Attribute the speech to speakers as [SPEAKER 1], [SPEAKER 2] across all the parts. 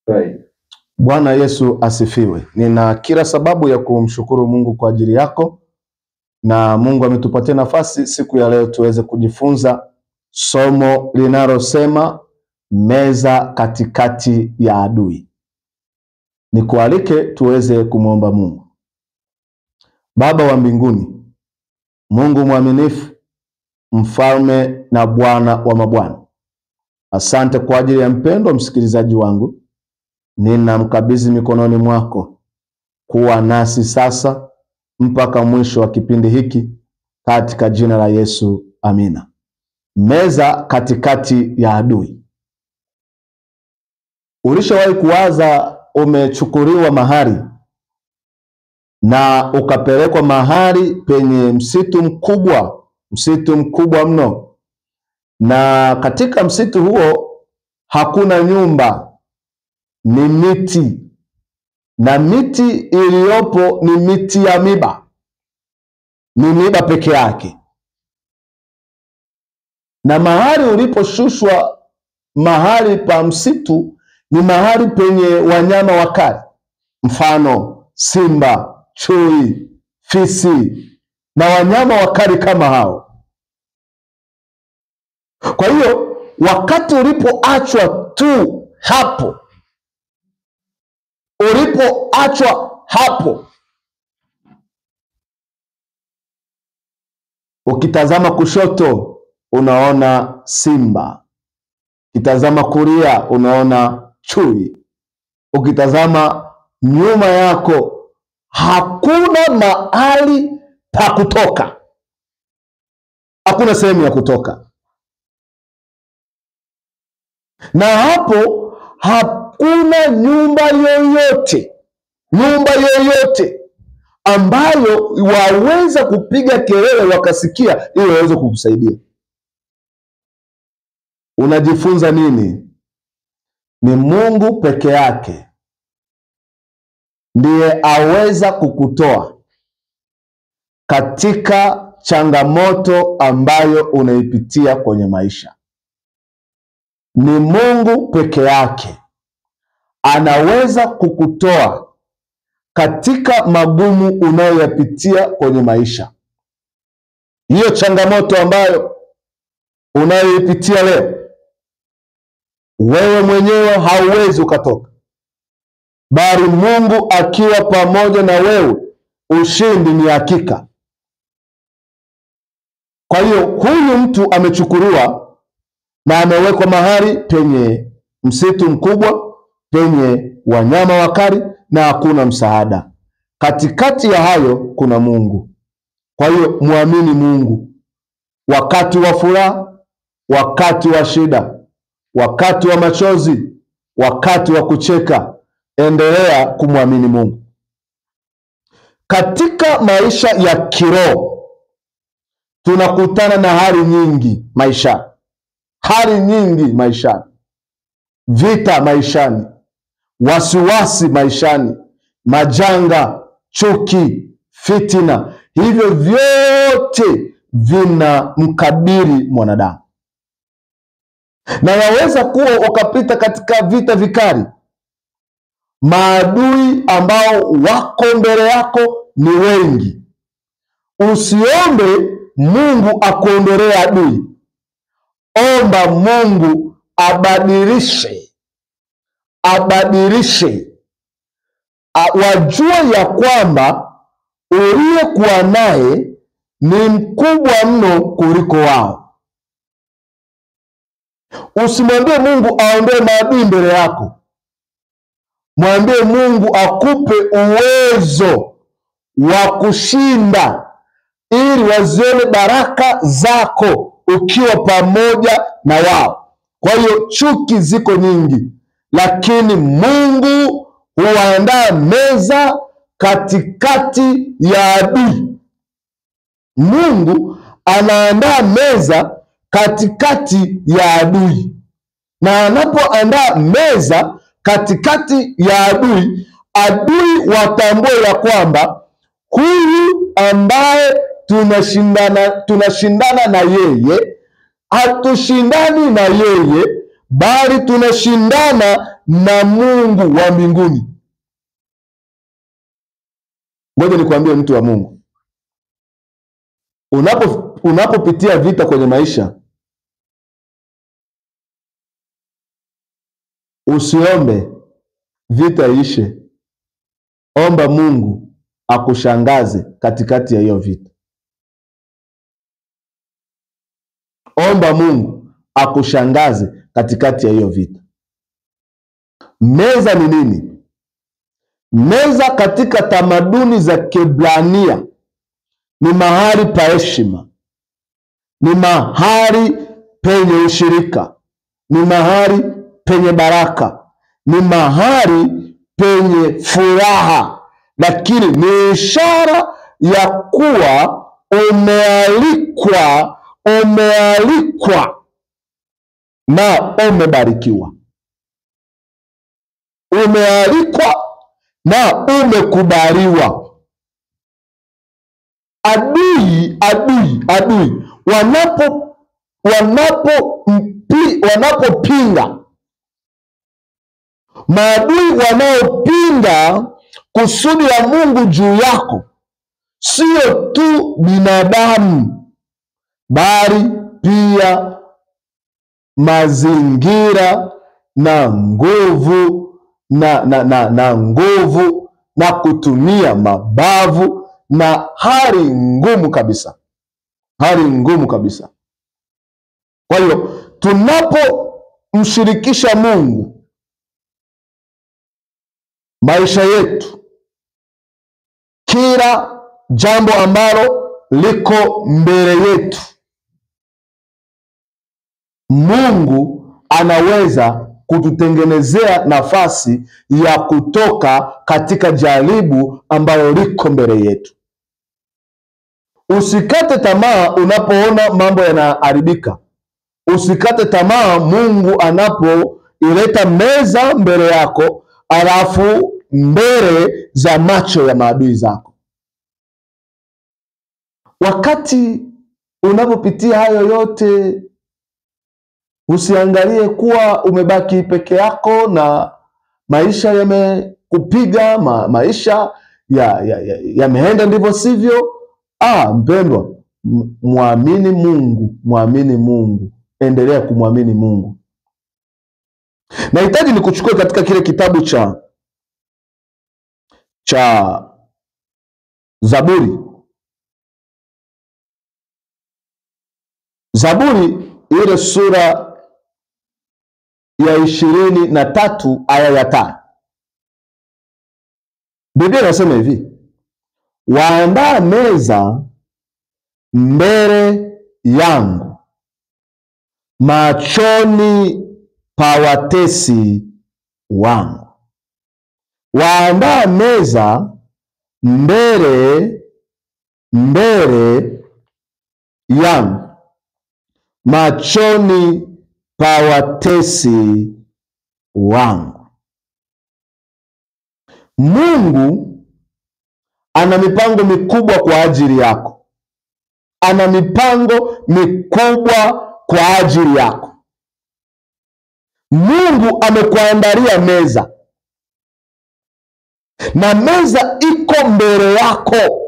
[SPEAKER 1] Right.
[SPEAKER 2] Bwana Yesu asifiwe. Nina kila sababu ya kumshukuru Mungu kwa ajili yako, na Mungu ametupatia nafasi siku ya leo tuweze kujifunza somo linalosema meza katikati ya adui. Nikualike tuweze kumwomba Mungu. Baba wa mbinguni, Mungu mwaminifu, mfalme na Bwana wa mabwana, asante kwa ajili ya mpendwa msikilizaji wangu. Ninamkabidhi mikononi mwako, kuwa nasi sasa mpaka mwisho wa kipindi hiki, katika jina la Yesu, amina. Meza katikati ya adui. Ulishawahi kuwaza umechukuliwa mahali na ukapelekwa mahali penye msitu mkubwa mno, na katika msitu huo hakuna nyumba, ni miti, na miti iliyopo ni miti ya miba, ni miba peke yake. Na mahali uliposhushwa, mahali pa msitu, ni mahali penye wanyama wakali, mfano simba, chui, fisi na wanyama wakali kama hao. Kwa hiyo wakati ulipoachwa tu hapo, ukitazama kushoto unaona simba, ukitazama kulia unaona chui, ukitazama nyuma yako hakuna mahali pa kutoka, hakuna sehemu ya kutoka, na hapo hakuna nyumba yoyote ambayo waweza kupiga kelele wakasikia ili waweze kukusaidia. Unajifunza nini? Ni Mungu peke yake ndiye aweza kukutoa katika changamoto ambayo unaipitia kwenye maisha. Ni Mungu peke yake anaweza kukutoa katika magumu unayoyapitia kwenye maisha. Hiyo changamoto ambayo unayoipitia leo, wewe mwenyewe hauwezi ukatoka, bali Mungu akiwa pamoja na wewe, ushindi ni hakika. Kwa hiyo huyu mtu amechukuliwa na amewekwa mahali penye msitu mkubwa, penye wanyama wakali na hakuna msaada. Katikati ya hayo kuna Mungu. Kwa hiyo muamini Mungu wakati wa furaha, wakati wa shida, wakati wa machozi, wakati wa kucheka, endelea kumwamini Mungu. Katika maisha ya kiroho tunakutana na hali nyingi maishani, vita maishani, wasiwasi maishani, majanga, chuki, fitina. Hivyo vyote vinamkabili mwanadamu, na waweza kuwa ukapita katika vita vikali. Maadui ambao wako mbele yako ni wengi. Usiombe Mungu akuondolee adui, omba Mungu abadilishe. Wajua ya kwamba uliyekuwa naye ni mkubwa mno kuliko wao. Usimwambie Mungu aondoe maadui mbele yako, mwambie Mungu akupe uwezo wa kushinda, ili wazione baraka zako ukiwa pamoja na wao. Kwa hiyo chuki ziko nyingi, lakini Mungu huandaa meza katikati ya adui. Mungu anaandaa meza katikati ya adui, na anapoandaa meza katikati ya adui, adui watambue ya kwamba huyu ambaye tunashindana na yeye, hatushindani na yeye, bali tunashindana na Mungu wa mbinguni. Ngoja nikwambie mtu wa Mungu, unapopitia vita kwenye maisha, usiombe vita ishe. Omba Mungu akushangaze katikati ya hiyo vita. Omba Mungu akushangaze katikati ya hiyo vita. Meza ni nini? Meza katika tamaduni za Kiebrania ni mahali pa heshima, ni mahali penye ushirika, ni mahali penye baraka, ni mahali penye furaha, lakini ni ishara ya kuwa umealikwa na umebarikiwa. Umealikwa na umekubaliwa. Adui wanapopinga, maadui wanaopinga kusudi la Mungu juu yako, sio tu binadamu, bali pia mazingira na nguvu na kutumia mabavu na hali ngumu kabisa. Kwa hiyo tunapomshirikisha Mungu maisha yetu, kila jambo ambalo liko mbele yetu, Mungu anaweza kututengenezea nafasi ya kutoka katika jaribu ambalo liko mbele yetu. Usikate tamaa unapoona mambo yanaharibika. Usikate tamaa Mungu anapoileta meza mbele yako, alafu mbele za macho ya maadui zako. Wakati unapopitia hayo yote, usiangalie kuwa umebaki peke yako na maisha yamekupiga, maisha yameenda ndivyo sivyo. Mpendwa, muamini Mungu, endelea kumwamini Mungu. Nahitaji nikuchukue katika kile kitabu cha Zaburi. Zaburi ile sura ya 23 aya ya 5. Biblia inasema hivi: waandaa meza mbele yangu machoni pa watesi wangu. Waandaa meza mbele yangu machoni pa watesi wangu. Mungu ana mipango mikubwa kwa ajili yako. Ana mipango mikubwa kwa ajili yako. Mungu amekuandalia meza, na meza iko mbele yako.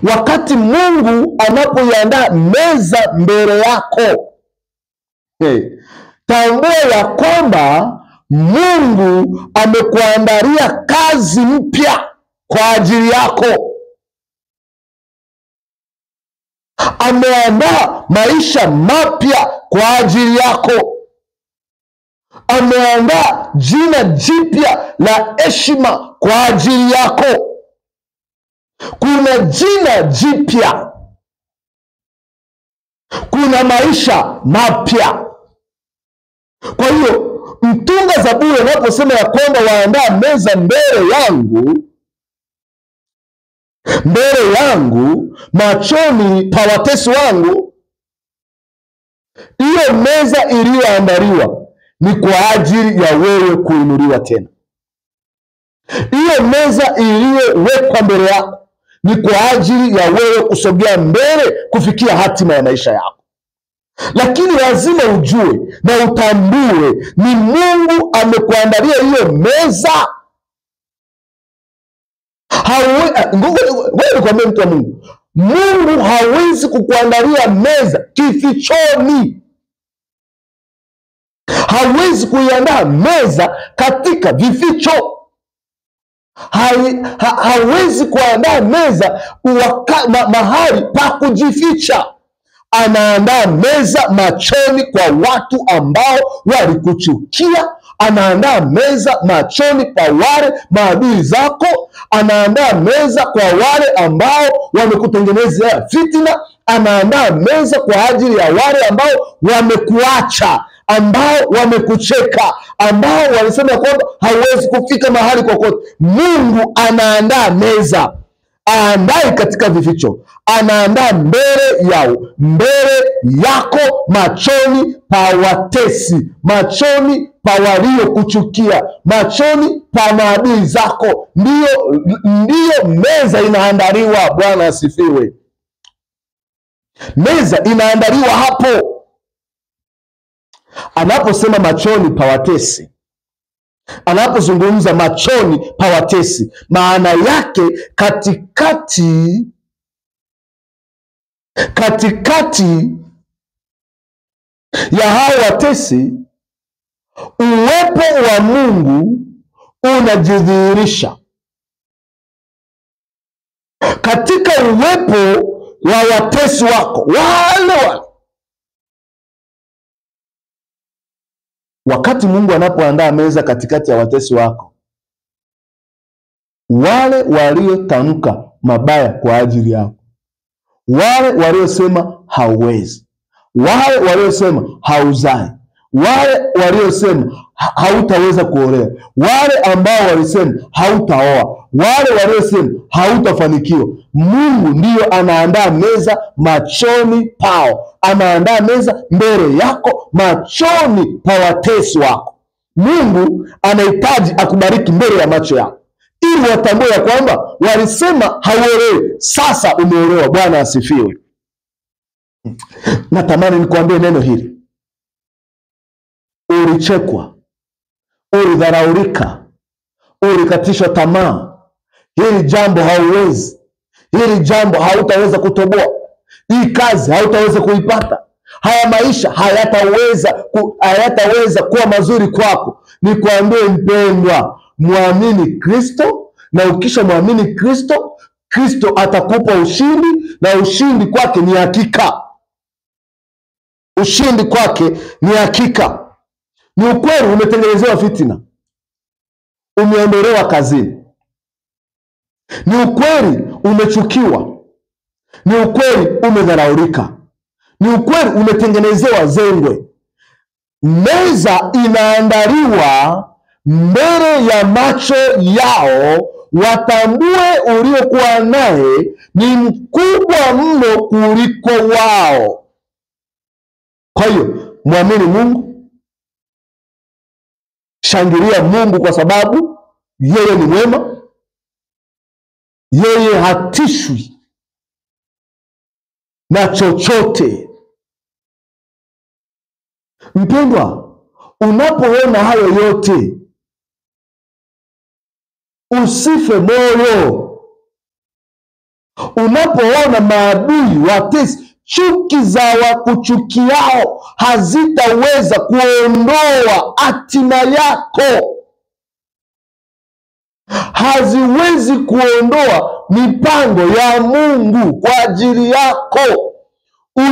[SPEAKER 2] Wakati Mungu anapoiandaa meza mbele yako, tambua ya kwamba Mungu amekuandalia kazi mpya kwa ajili yako. Ameandaa maisha mapya kwa ajili yako. Ameandaa jina jipya la heshima kwa ajili yako. Kuna jina jipya, kuna maisha mapya. Kwa hiyo mtunga Zaburi anaposema ya kwamba waandaa meza mbele yangu machoni pa watesi wangu, hiyo meza iliyoandaliwa ni kwa ajili ya wewe kuinuliwa tena. Hiyo meza iliyowekwa mbele yako ni kwa ajili ya wewe kusogea mbele kufikia hatima ya maisha yako. lakini lazima ujue na utambue ni Mungu amekuandalia hiyo meza. Wewe nikwambie mtu wa Mungu, Mungu hawezi kukuandalia meza kifichoni. Hawezi kuiandaa meza katika vificho. Hawezi kuandaa meza mahali pa kujificha. Anaandaa meza machoni kwa watu ambao walikuchukia. Anaandaa meza machoni pa wale maadui zako. Anaandaa meza kwa wale ambao wamekutengenezea fitina. Anaandaa meza kwa ajili ya wale ambao wamekuacha, ambao wamekucheka, ambao walisema kwamba hauwezi kufika mahali kokote. Mungu anaandaa meza. Aandai katika vificho, anaandaa mbele yako, machoni pa watesi, machoni pa waliokuchukia, machoni pa maadui zako. Ndiyo meza inaandaliwa. Bwana asifiwe. Meza inaandaliwa hapo. Anaposema machoni pa watesi, anapozungumza machoni pa watesi, maana yake katikati ya hao watesi, uwepo wa Mungu unajidhihirisha. Katika uwepo wa watesi wako wale. Wakati Mungu anapoandaa meza katikati ya watesi wako, wale waliotamka mabaya kwa ajili yako, wale waliosema hauwezi, wale waliosema hauzai, wale waliosema hautaweza kuolewa, wale ambao walisema hautaoa, wale waliosema hautafanikiwa, Mungu ndiyo anaandaa meza machoni pao. Anaandaa meza mbele yako machoni pa watesi wako. Mungu anahitaji akubariki mbele ya macho yako, ili watambue ya kwamba walisema hauolewi, sasa umeolewa. Bwana asifiwe. Natamani nikuambie neno hili. Ulichekwa, ulidharaulika, ulikatishwa tamaa. Hili jambo hauwezi, hili jambo hautaweza kutoboa, hii kazi hautaweza kuipata, haya maisha hayataweza kuwa mazuri kwako. Nikwambie mpendwa, muamini Kristo, na ukisha muamini Kristo, Kristo atakupa ushindi, na ushindi kwake ni hakika. Ushindi kwake ni hakika. Ni ukweli umetengenezewa fitina, umeondolewa kazini. Ni ukweli umechukiwa. Ni ukweli umedharaulika. Ni ukweli umetengenezewa zengwe. Meza inaandaliwa mbele ya macho yao, watambue uliokuwa naye ni mkubwa mno kuliko wao. Kwa hiyo muamini Mungu, shangilia Mungu kwa sababu yeye ni mwema. Yeye hatishwi na chochote. Mpendwa, unapoona hayo yote, usife moyo. Unapoona maadui, watesi, chuki za wakuchukiao hazitaweza kuondoa hatima yako, haziwezi kuondoa mipango ya Mungu kwa ajili yako.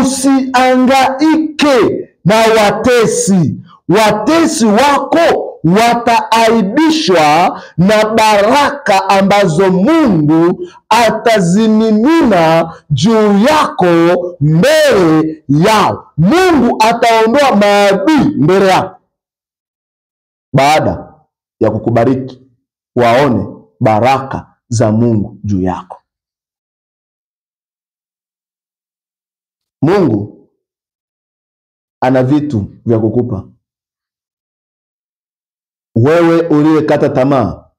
[SPEAKER 2] Usiangaike na watesi. Watesi wako wataaibishwa na baraka ambazo Mungu atazimimina juu yako mbele yao. Mungu ataondoa maadui mbele yako baada ya kukubariki, waone baraka za Mungu juu yako. Mungu ana vitu vya kukupa wewe uliyekata tamaa,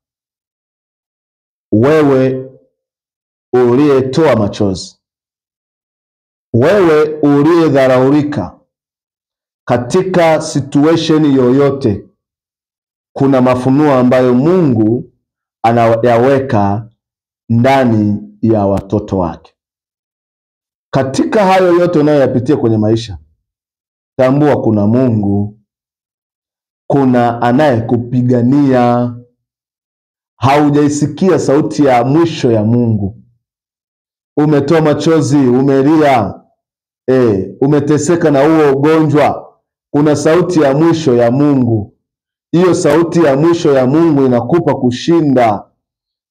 [SPEAKER 2] wewe uliyetoa machozi, wewe uliyedharaulika, katika situation yoyote kuna mafunuo ambayo Mungu anayaweka ndani ya watoto wake. Katika hayo yote unayoyapitia kwenye maisha, tambua kuna Mungu, kuna anayekupigania. Haujaisikia sauti ya mwisho ya Mungu. Umetoa machozi, umelia, umeteseka na huo ugonjwa. Kuna sauti ya mwisho ya Mungu. Hiyo sauti ya mwisho ya Mungu inakupa kushinda.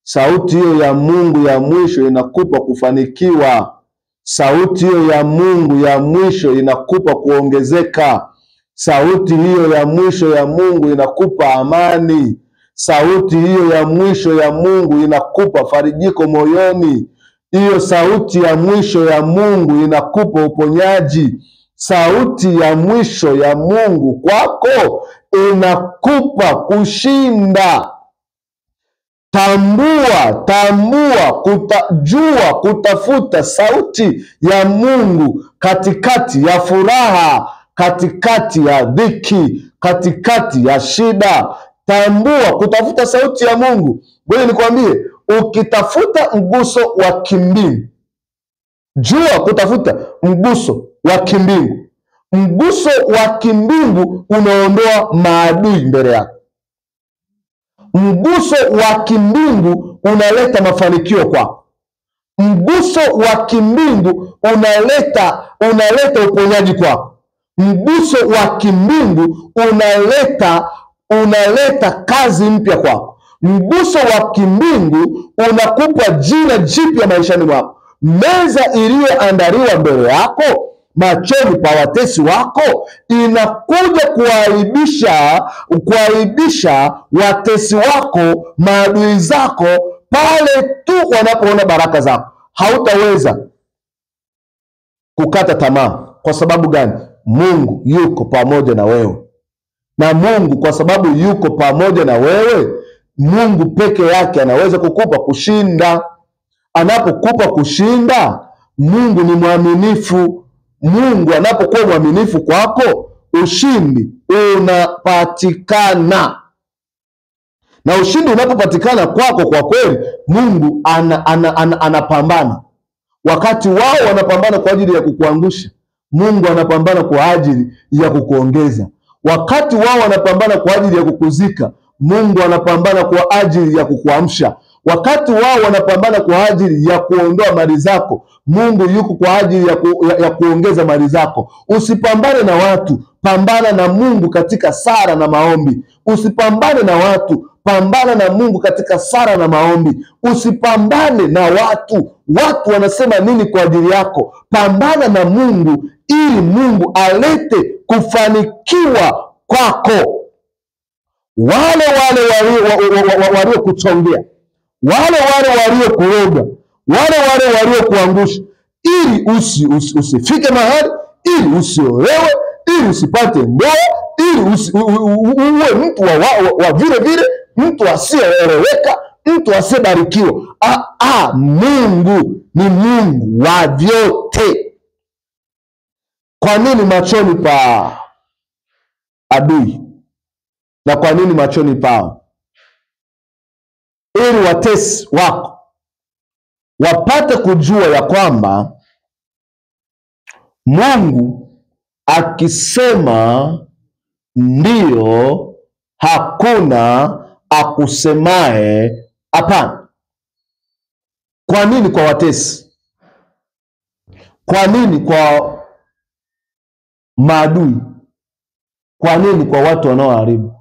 [SPEAKER 2] Sauti hiyo ya Mungu ya mwisho inakupa kufanikiwa. Sauti hiyo ya Mungu ya mwisho inakupa kuongezeka. Sauti hiyo ya mwisho ya Mungu inakupa amani. Sauti hiyo ya mwisho ya Mungu inakupa farijiko moyoni. Hiyo sauti ya mwisho ya Mungu inakupa uponyaji. Sauti ya mwisho ya Mungu kwako inakupa kushinda. Jua kutafuta sauti ya Mungu katikati ya furaha, katikati ya dhiki, katikati ya shida. Tambua kutafuta sauti ya Mungu. Ngoja nikwambie, ukitafuta mguso wa kimbingu, jua kutafuta mguso wa kimbingu. Mguso wa kimbingu unaondoa maadui mbele yako. Mguso wa kimbingu unaleta mafanikio kwako. Mguso wa kimbingu unaleta uponyaji kwako. Mguso wa kimbingu unaleta kazi mpya kwako. Mguso wa kimbingu unakupa jina jipya maishani mwako. Meza iliyoandaliwa mbele yako machoni pa watesi wako inakuja kuaibisha watesi wako, maadui zako, pale tu wanapoona baraka zako. Hautaweza kukata tamaa. Kwa sababu gani? Mungu yuko pamoja na wewe. Na Mungu kwa sababu yuko pamoja na wewe, Mungu peke yake anaweza kukupa kushinda. Anapokupa kushinda, Mungu ni mwaminifu. Mungu anapokuwa mwaminifu kwako, ushindi unapatikana. Na ushindi unapopatikana kwako, kwa kweli Mungu anapambana. Wakati wao wanapambana kwa ajili ya kukuangusha, Mungu anapambana kwa ajili ya kukuongeza. Wakati wao wanapambana kwa ajili ya kukuzika, Mungu anapambana kwa ajili ya kukuamsha. Wakati wao wanapambana kwa ajili ya kuondoa mali zako, Mungu yuko kwa ajili ya kuongeza mali zako. Usipambane na watu, pambana na Mungu katika sala na maombi. Usipambane na watu, pambana na Mungu katika sala na maombi. Usipambane na watu wanasema nini kwa ajili yako. Pambana na Mungu ili Mungu alete kufanikiwa kwako. Wale waliokuchongea, wale waliokuroga, wale waliokuangusha, ili usifike mahali, ili usiolewe, ili usipate ndoa, ili uwe mtu wa vile vile, mtu asiyeeleweka, mtu asiyebarikiwa. Mungu ni Mungu wa vyote. Kwa nini machoni pa adui? Na kwa nini machoni pao? Ili watesi wako wapate kujua ya kwamba Mungu akisema ndio, hakuna akusemae hapana. Kwa nini kwa watesi? Kwa nini kwa maadui? Kwa nini kwa watu wanaoharibu?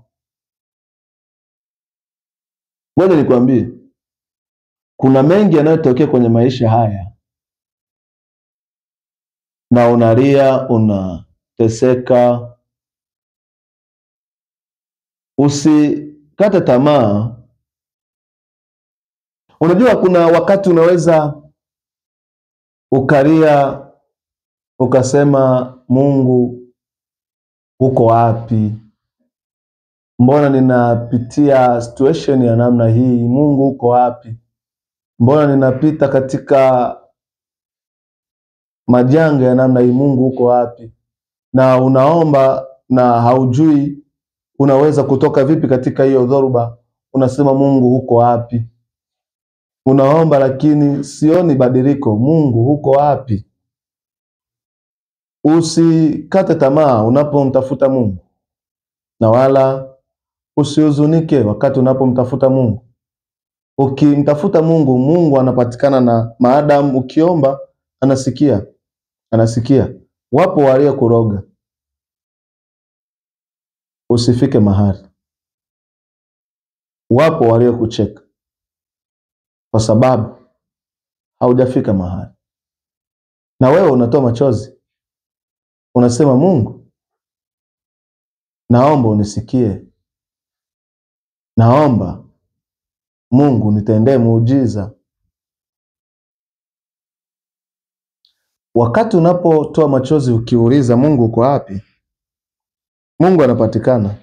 [SPEAKER 2] Ngoja nikwambie, kuna mengi yanayotokea kwenye maisha haya, na unalia, unateseka. Usikate tamaa. Unajua kuna wakati unaweza ukalia ukasema, Mungu uko wapi? Mbona ninapitia situation ya namna hii? Mungu uko wapi? Mbona ninapita katika majanga ya namna hii? Mungu uko wapi? Na unaomba na haujui unaweza kutoka vipi katika hiyo dhoruba, unasema Mungu huko wapi? Unaomba lakini sioni badiliko. Mungu huko wapi? Usikate tamaa unapomtafuta Mungu, na wala usihuzunike wakati unapomtafuta Mungu. Ukimtafuta Mungu, Mungu anapatikana, na maadamu ukiomba anasikia. Wapo waliokuroga, usifike mahali. Wapo waliokucheka kwa sababu haujafika mahali, na wewe unatoa machozi, unasema Mungu, naomba unisikie, naomba Mungu nitendee muujiza. Wakati unapotoa machozi ukiuliza Mungu uko wapi, Mungu anapatikana.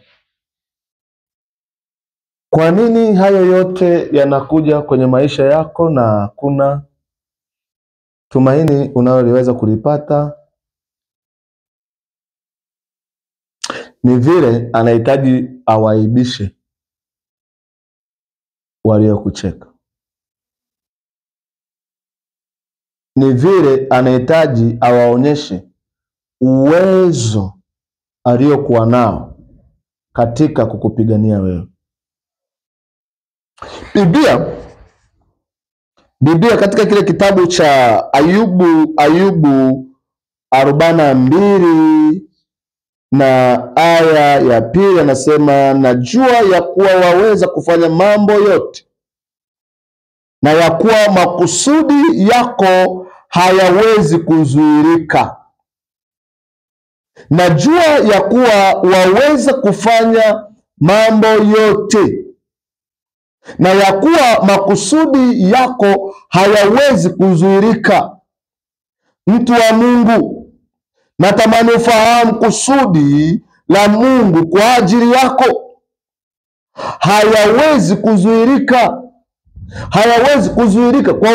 [SPEAKER 2] Kwa nini hayo yote yanakuja kwenye maisha yako na kuna tumaini unaloweza kulipata? Ni vile anahitaji awaibishe waliokucheka. Ni vile anahitaji awaonyeshe uwezo aliokuwa nao katika kukupigania wewe. Biblia katika kile kitabu cha Ayubu 42 na aya ya 2 anasema, najua ya kuwa waweza kufanya mambo yote, na ya kuwa makusudi yako hayawezi kuzuilika. Najua ya kuwa waweza kufanya mambo yote, na ya kuwa makusudi yako hayawezi kuzuilika. Mtu wa Mungu, natamani ufahamu kusudi la Mungu kwa ajili yako hayawezi kuzuilika. Hayawezi kuzuilika kwa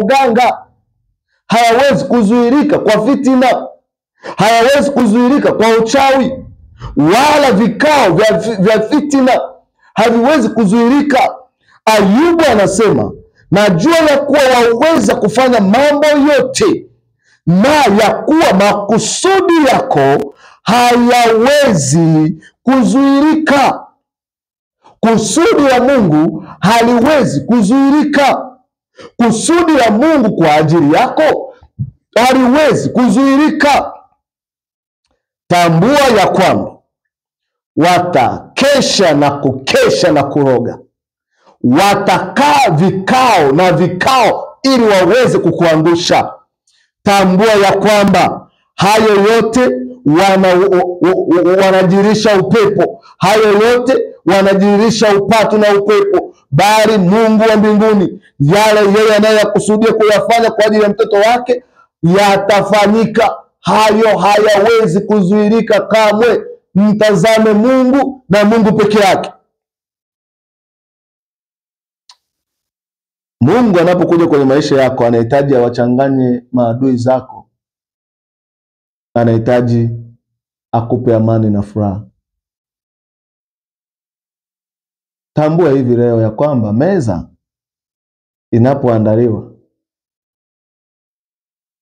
[SPEAKER 2] uganga, hayawezi kuzuilika kwa fitina, hayawezi kuzuilika kwa uchawi, wala vikao vya fitina haviwezi kuzuilika. Ayubu anasema, najua ya kuwa waweza kufanya mambo yote, na ya kuwa makusudi yako hayawezi kuzuilika. Kusudi la Mungu haliwezi kuzuilika. Kusudi la Mungu kwa ajili yako haliwezi kuzuilika. Tambua ya kwamba watakesha na kukesha na kuroga, watakaa vikao ili waweze kukuangusha. Tambua ya kwamba hayo yote wanajirisha upepo, hayo yote wanajirisha upatu na upepo, bali Mungu wa mbinguni, yale yeye anayokusudia kuyafanya kwa ajili ya mtoto wake yatafanyika. Hayo hayawezi kuzuilika kamwe. Mtazame Mungu na Mungu peke yake. Mungu anapokuja kwenye maisha yako anahitaji awachanganye maadui zako. Anahitaji akupe amani na furaha. Tambua hivi leo ya kwamba meza inapoandaliwa,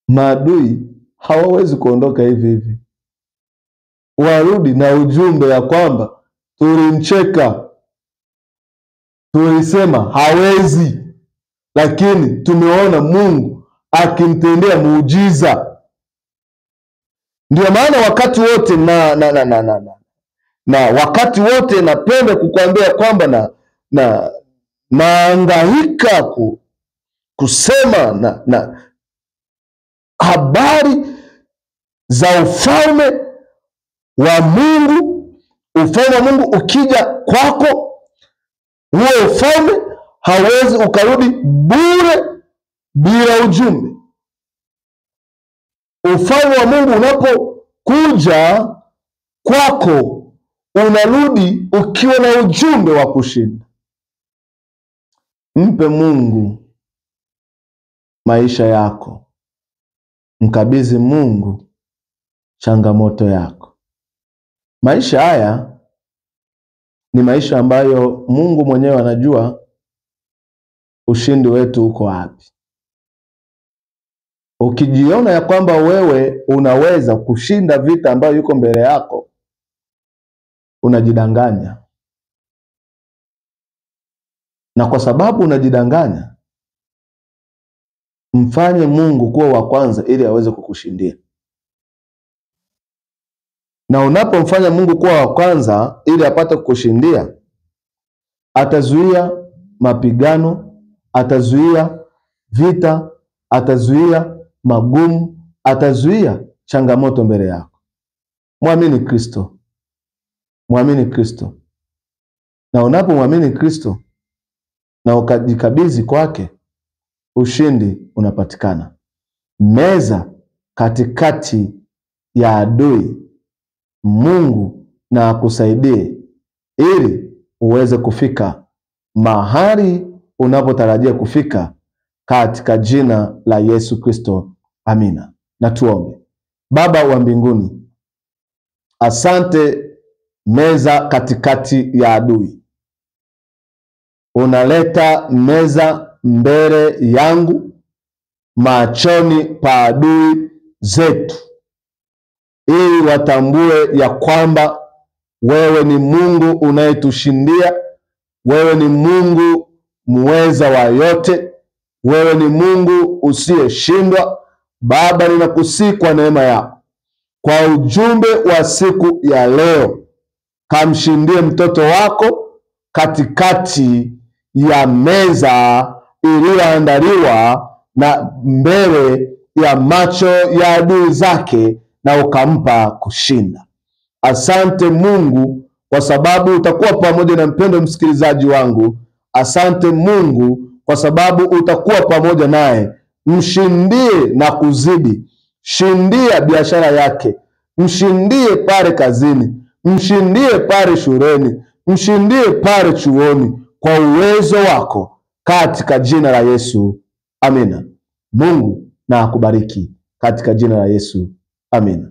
[SPEAKER 2] maadui hawawezi kuondoka hivi. Warudi na ujumbe ya kwamba tulimcheka, tulisema hawezi, lakini tumeona Mungu akimtendea muujiza. Ndio maana wakati wote na wakati wote napenda kukuambia kwamba naangaika kusema na habari za ufalme wa Mungu. Ufalme wa Mungu ukija kwako, huo ufalme hawezi ukarudi bure bila ujumbe. Ufalme wa Mungu unapokuja kwako, unarudi ukiwa na ujumbe wa kushinda. Mpe Mungu maisha yako, mkabidhi Mungu changamoto yako. Maisha haya ni maisha ambayo Mungu mwenyewe anajua ushindi wetu uko wapi. Ukijiona ya kwamba wewe unaweza kushinda vita ambayo yuko mbele yako, unajidanganya. Na kwa sababu unajidanganya, mfanye Mungu kuwa wa kwanza ili aweze kukushindia. Na unapomfanya Mungu kuwa wa kwanza ili apate kukushindia, atazuia mapigano, atazuia vita, atazuia magumu, atazuia changamoto mbele yako. Muamini Kristo. Muamini Kristo. Na unapomwamini Kristo na ukajikabidhi kwake, ushindi unapatikana. Meza katikati ya adui. Mungu na akusaidie ili uweze kufika mahali unapotarajia kufika, katika jina la Yesu Kristo. Amina. Na tuombe. Baba wa mbinguni, asante meza katikati ya adui. Unaleta meza mbele yangu, machoni pa adui zetu, ili watambue ya kwamba wewe ni Mungu unayetushindia, wewe ni Mungu muweza wa yote, wewe ni Mungu usiyeshindwa. Baba, ninakusihi kwa neema yako, kwa ujumbe wa siku ya leo, kamshindie mtoto wako katikati ya meza iliyoandaliwa na mbele ya macho ya adui zake, na ukampa kushinda. Asante Mungu kwa sababu utakuwa pamoja na mpendo msikilizaji wangu. Asante Mungu kwa sababu utakuwa pamoja naye. Mshindie na kuzidi. Shindia biashara yake. Mshindie pale kazini. Mshindie pale shuleni. Mshindie pale chuoni kwa uwezo wako, katika jina la Yesu. Amina. Mungu na akubariki katika jina la Yesu. Amina.